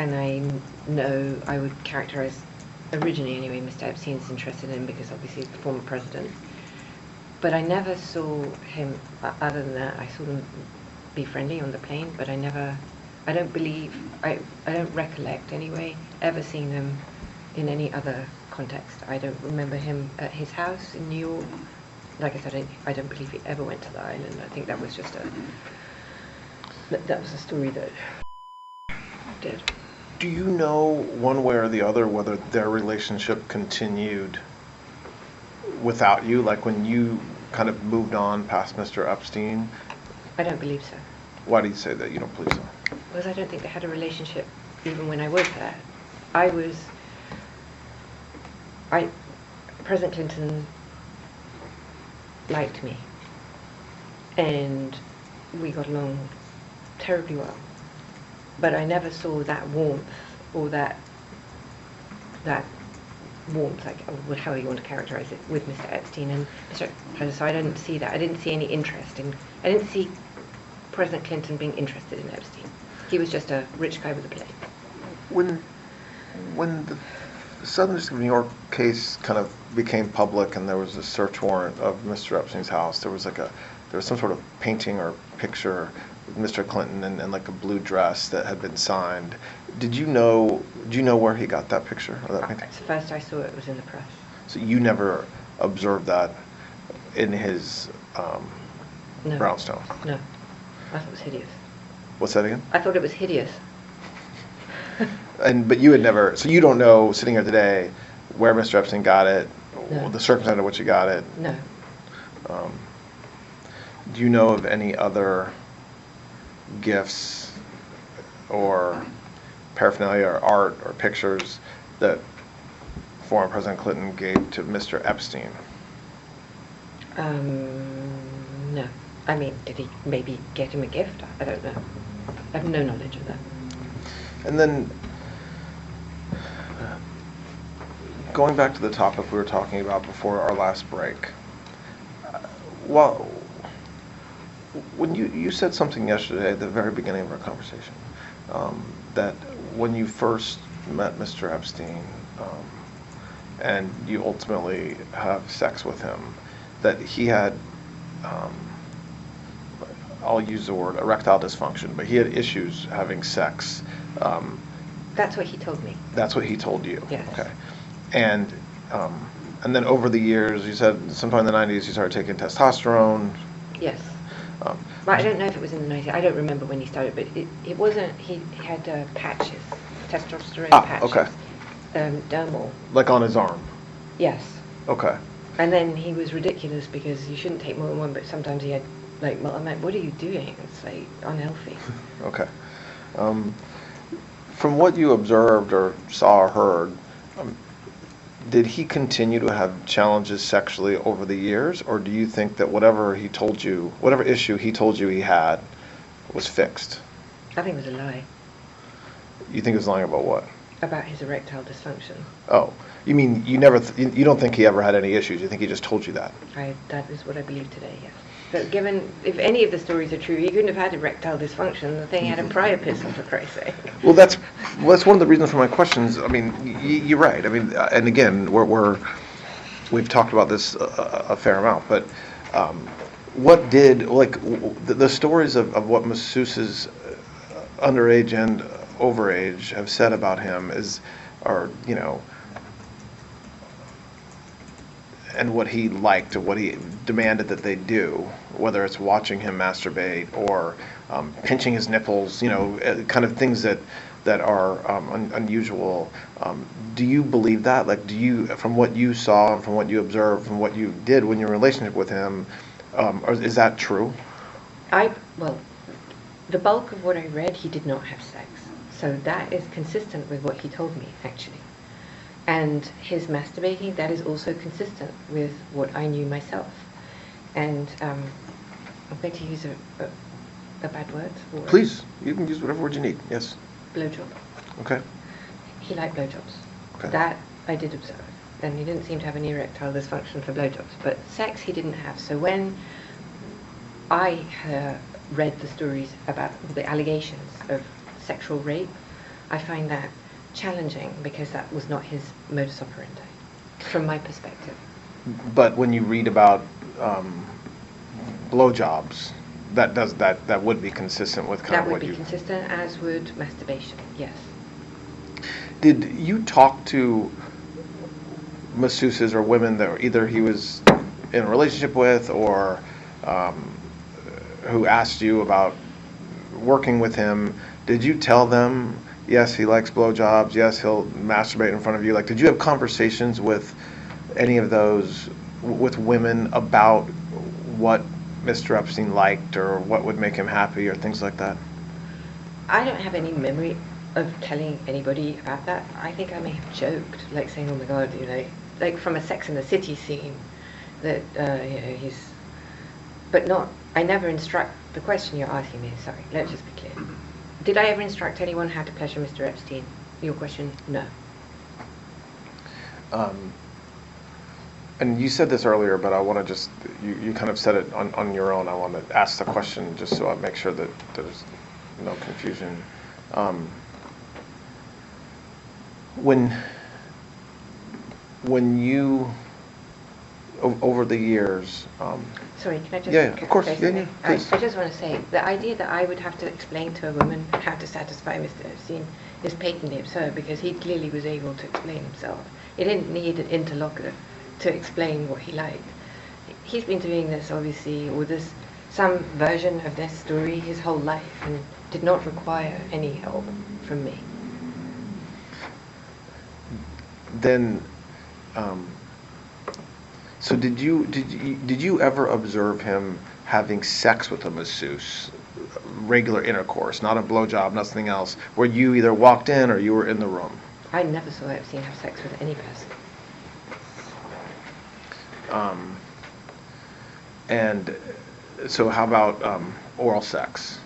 and know I would characterize, originally anyway, Mr. Epstein's interested in him because obviously he's the former president. But I never saw him, other than that, I saw them be friendly on the plane, but I don't recollect anyway, ever seeing them in any other context. I don't remember him at his house in New York. Like I said, I don't believe he ever went to the island. I think that was just that was a story that did. Do you know one way or the other whether their relationship continued without you, like when you kind of moved on past Mr. Epstein? I don't believe so. Why do you say that you don't believe so? Because I don't think they had a relationship even when I was there. President Clinton liked me, and we got along terribly well. But I never saw that warmth, or that warmth, like how you want to characterize it, with Mr. Epstein and Mr. President. So I didn't see that. I didn't see any interest in. I didn't see President Clinton being interested in Epstein. He was just a rich guy with a plane. When the Southern District of New York case kind of became public and there was a search warrant of Mr. Epstein's house, there was some sort of painting or picture with Mr. Clinton in like a blue dress that had been signed. Do you know where he got that picture or that painting? First I saw it was in the press. So you never observed that in his No. brownstone? No. I thought it was hideous. What's that again? I thought it was hideous. But you had never, so you don't know, sitting here today, where Mr. Epstein got it, No. or the circumstance in which he got it. No. Do you know of any other gifts or paraphernalia or art or pictures that former President Clinton gave to Mr. Epstein? No. I mean, did he maybe get him a gift? I don't know. I have no knowledge of that. And then, going back to the topic we were talking about before our last break, when you said something yesterday at the very beginning of our conversation, that when you first met Mr. Epstein, and you ultimately have sex with him, that he had, I'll use the word erectile dysfunction, but he had issues having sex. That's what he told me. That's what he told you? Yes. Okay. And then over the years, you said sometime in the 90s you started taking testosterone. Yes. Well, I don't know if it was in the 90s. I don't remember when he started, but it wasn't. He had patches, testosterone patches. Okay. Dermal. Like on his arm? Yes. Okay. And then he was ridiculous because you shouldn't take more than one, but sometimes he had, like, well, I'm like, what are you doing? It's, like, unhealthy. Okay. From what you observed or saw or heard, did he continue to have challenges sexually over the years, or do you think that whatever issue he told you he had was fixed? I think it was a lie. You think he was lying about what? About his erectile dysfunction. Oh, you mean you don't think he ever had any issues? You think he just told you that? That is what I believe today, yes. But if any of the stories are true, he couldn't have had erectile dysfunction. The thing had a priapism, for Christ's sake. Well, that's one of the reasons for my questions. I mean, you're right. I mean, and again, we've talked about this a fair amount, but what did, like, the stories of what masseuses underage and overage have said about him are and what he liked, or what he demanded that they do, whether it's watching him masturbate or pinching his nipples, kind of things that are unusual. Do you believe that? Like, from what you saw and from what you observed, from what you did when you were in a relationship with him, is that true? Well, the bulk of what I read, he did not have sex. So that is consistent with what he told me, actually. And his masturbating, that is also consistent with what I knew myself. And I'm going to use a bad word. Please, you can use whatever word you need. Yes. Blowjob. Okay. He liked blowjobs. Okay. That I did observe. And he didn't seem to have any erectile dysfunction for blowjobs. But sex he didn't have. So when I read the stories about the allegations of sexual rape, I find that challenging because that was not his modus operandi, from my perspective. But when you read about blowjobs, that would be consistent with kind That of would what be you... consistent, as would masturbation, yes. Did you talk to masseuses or women that either he was in a relationship with or who asked you about working with him? Did you tell them, yes, he likes blowjobs, yes, he'll masturbate in front of you? Like, did you have conversations with any of those, with women, about what Mr. Epstein liked or what would make him happy or things like that? I don't have any memory of telling anybody about that. I think I may have joked, like saying, oh my God, like from a Sex and the City scene, that, he's, but not, I never instruct, the question you're asking me, sorry, let's just be clear. Did I ever instruct anyone how to pleasure Mr. Epstein? Your question, no. And you said this earlier, but I want to just, you kind of said it on your own. I want to ask the question just so I make sure that there's no confusion. When you, over the years... Sorry, can I just... Yeah, of course. say Yeah, please. I just want to say, the idea that I would have to explain to a woman how to satisfy Mr. Epstein is patently absurd, because he clearly was able to explain himself. He didn't need an interlocutor to explain what he liked. He's been doing this, obviously, or this, some version of this story his whole life, and did not require any help from me. Then, so did you ever observe him having sex with a masseuse, regular intercourse, not a blowjob, nothing else, where you either walked in or you were in the room? I never saw Epstein have sex with any person. And so how about oral sex?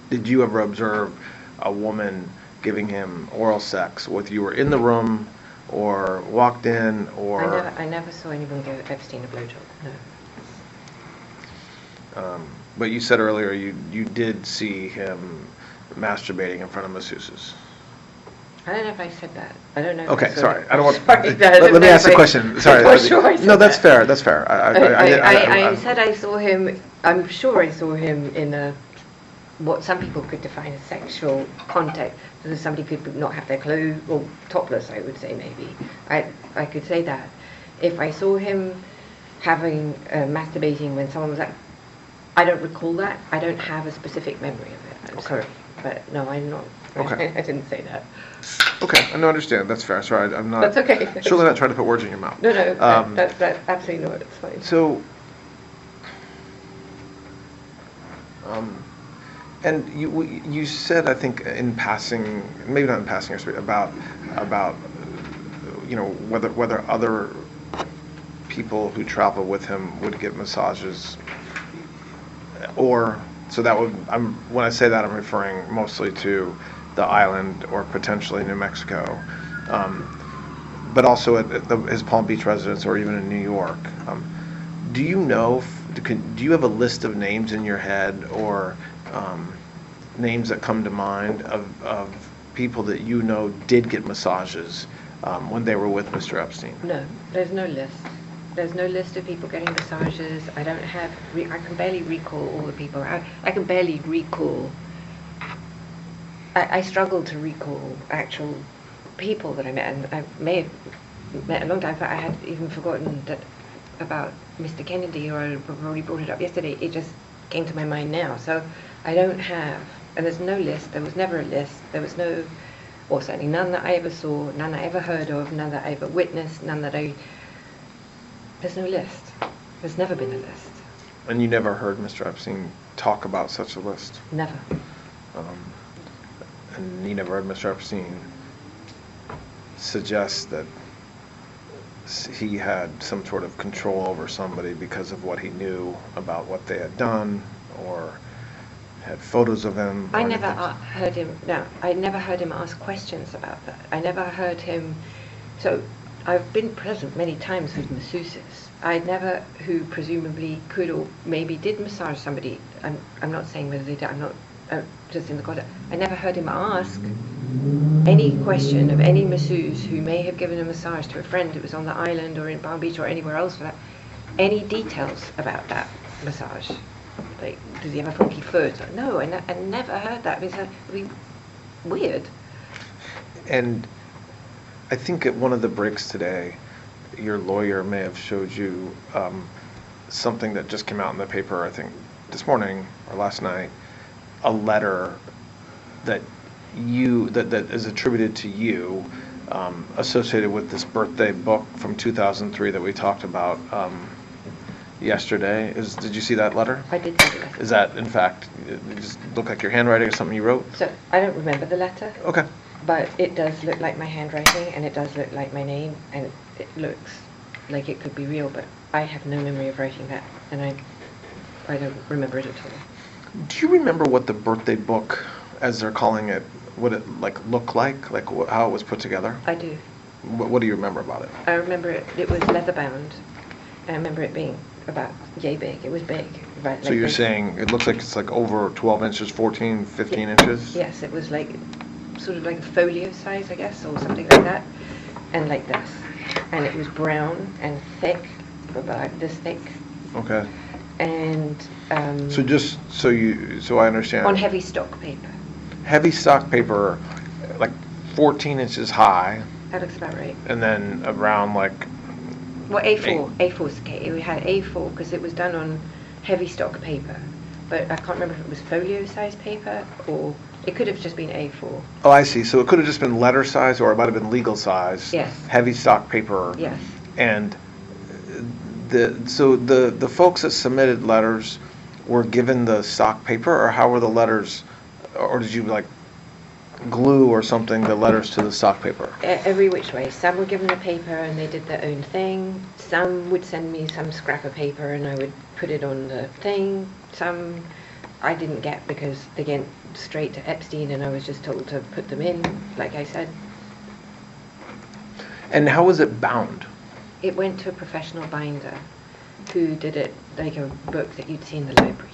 Did you ever observe a woman giving him oral sex, whether you were in the room or walked in, or... I never saw anyone give Epstein a blowjob, no. But you said earlier you did see him masturbating in front of masseuses. I don't know if I said that. I don't know. Okay, sorry. I don't want. Sorry, let me ask the question. Sorry. No, that's that. fair. That's fair. I said I saw him. I'm sure I saw him in a what some people could define as sexual contact. So somebody could not have their clothes or topless. I would say maybe. I could say that. If I saw him having masturbating when someone was like, I don't recall that. I don't have a specific memory of it. I'm sorry, but no, I'm not. Okay. I didn't say that. Okay, I understand. That's fair. Sorry, I'm not. That's okay. Surely not trying to put words in your mouth. No, that's absolutely not. It's fine. So, and you said, I think in passing, maybe not in passing, about whether other people who travel with him would get massages, or so that would. When I say that, I'm referring mostly to the island or potentially New Mexico, but also at his Palm Beach residence or even in New York. Do you know? Do you have a list of names in your head or names that come to mind of people that you know did get massages when they were with Mr. Epstein? No, there's no list. There's no list of people getting massages. I don't have. I can barely recall all the people. I can barely recall. I struggle to recall actual people that I met, and I may have met a long time, but I had even forgotten that about Mr. Kennedy, or I probably brought it up yesterday. It just came to my mind now. So I don't have, and there's no list. There was never a list. There was no, or certainly none that I ever saw, none I ever heard of, none that I ever witnessed, none that there's no list. There's never been a list. And you never heard Mr. Epstein talk about such a list? Never. And you never heard Mr. Epstein suggest that he had some sort of control over somebody because of what he knew about what they had done, or had photos of him? I never heard him. No, I never heard him ask questions about that. I never heard him. So I've been present many times with masseuses. who presumably could or maybe did massage somebody. I'm not saying whether they did. just in the context, I never heard him ask any question of any masseuse who may have given a massage to a friend who was on the island or in Palm Beach or anywhere else for that, any details about that massage. Like, does he have a funky foot? No, I never heard that. It would be weird. And I think at one of the breaks today, your lawyer may have showed you something that just came out in the paper, I think, this morning or last night, a letter that is attributed to you, associated with this birthday book from 2003 that we talked about yesterday. Did you see that letter? I did see the letter. Is that, in fact, it just look like your handwriting or something you wrote? So I don't remember the letter. Okay. But it does look like my handwriting, and it does look like my name, and it looks like it could be real, but I have no memory of writing that, and I don't remember it at all. Do you remember what the birthday book, as they're calling it, what it looked like how it was put together? I do. What do you remember about it? I remember it was leather bound. I remember it being about yay big. It was big. Right, So you're saying it looks like it's like over 12 inches, 14, 15 inches? Yes, it was like sort of like a folio size, I guess, or something like that, and like this. And it was brown and thick, about this thick. Okay. And so I understand. on heavy stock paper. Heavy stock paper, like 14 inches high. That looks about right. And then around like. Well, A4 is okay. We had A4 because it was done on heavy stock paper, but I can't remember if it was folio size paper or it could have just been A4. Oh, I see. So it could have just been letter size, or it might have been legal size. Yes. Heavy stock paper. Yes. And the folks that submitted letters were given the stock paper, or how were the letters, or did you like glue or something the letters to the stock paper? Every which way. Some were given the paper and they did their own thing. Some would send me some scrap of paper and I would put it on the thing. Some I didn't get because they went straight to Epstein and I was just told to put them in, like I said. And how was it bound? It went to a professional binder who did it like a book that you'd see in the library.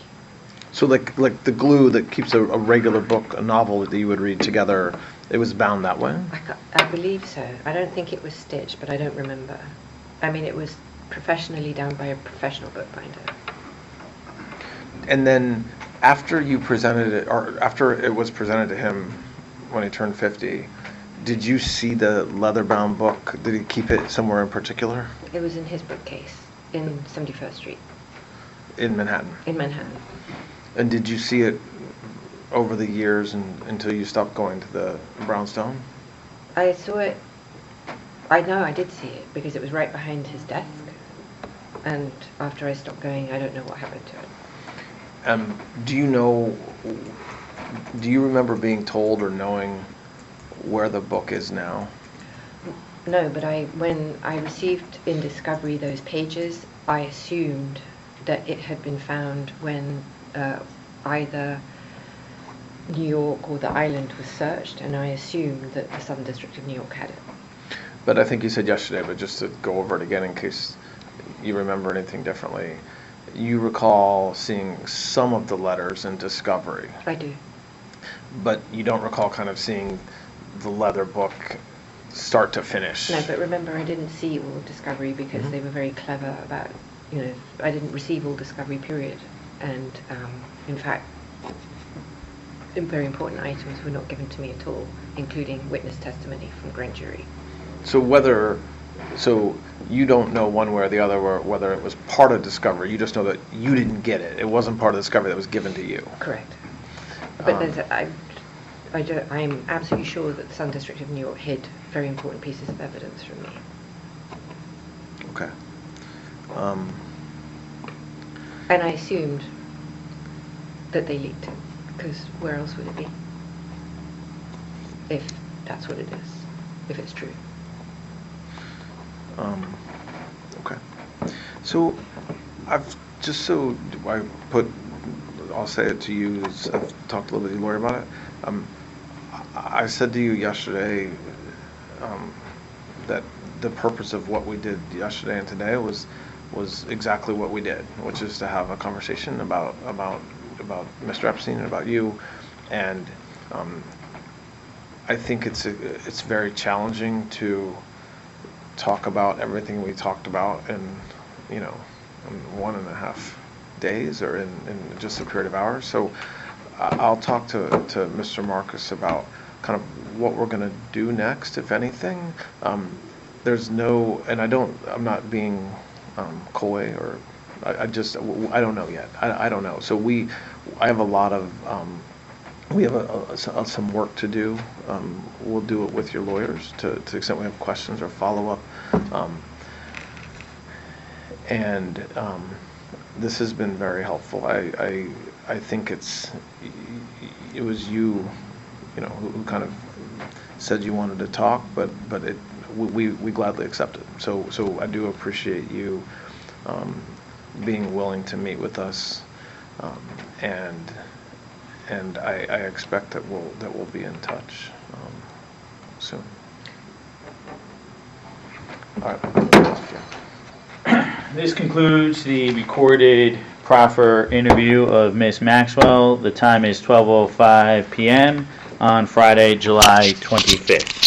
So like the glue that keeps a regular book, a novel that you would read together, it was bound that way? I believe so. I don't think it was stitched, but I don't remember. I mean, it was professionally done by a professional bookbinder. And then after you presented it, or after it was presented to him when he turned 50, did you see the leather-bound book? Did he keep it somewhere in particular? It was in his bookcase in 71st Street. In Manhattan? In Manhattan. And did you see it over the years until you stopped going to the Brownstone? I saw it. I know I did see it because it was right behind his desk. And after I stopped going, I don't know what happened to it. Do you remember being told or knowing where the book is now? No, but when I received in Discovery those pages, I assumed that it had been found when either New York or the island was searched, and I assumed that the Southern District of New York had it. But I think you said yesterday, but just to go over it again in case you remember anything differently, you recall seeing some of the letters in Discovery. I do. But you don't recall kind of seeing the leather book start to finish. No, but remember, I didn't see all of Discovery because they were very clever about, I didn't receive all Discovery, period. And in fact, very important items were not given to me at all, including witness testimony from grand jury. So you don't know one way or the other whether it was part of Discovery. You just know that you didn't get it. It wasn't part of Discovery that was given to you. Correct. But I'm absolutely sure that the Southern District of New York hid very important pieces of evidence from me. Okay. And I assumed that they leaked it, because where else would it be? If that's what it is, if it's true. Okay. So I'll say it to you, as I've talked a little bit with your lawyer about it. I said to you yesterday that the purpose of what we did yesterday and today was exactly what we did, which is to have a conversation about Mr. Epstein and about you, And I think it's very challenging to talk about everything we talked about in 1.5 days or in just a period of hours. So I'll talk to Mr. Marcus about kind of what we're going to do next, if anything. There's no, and I'm not being coy, or I don't know yet. I don't know. So I have a lot of, we have some work to do. We'll do it with your lawyers to the extent we have questions or follow-up. And this has been very helpful. I think it was you who kind of said you wanted to talk, but we gladly accepted. So I do appreciate you being willing to meet with us, and I expect that we'll be in touch soon. All right. This concludes the recorded proffer interview of Ms. Maxwell. The time is 12:05 p.m. on Friday, July 25th.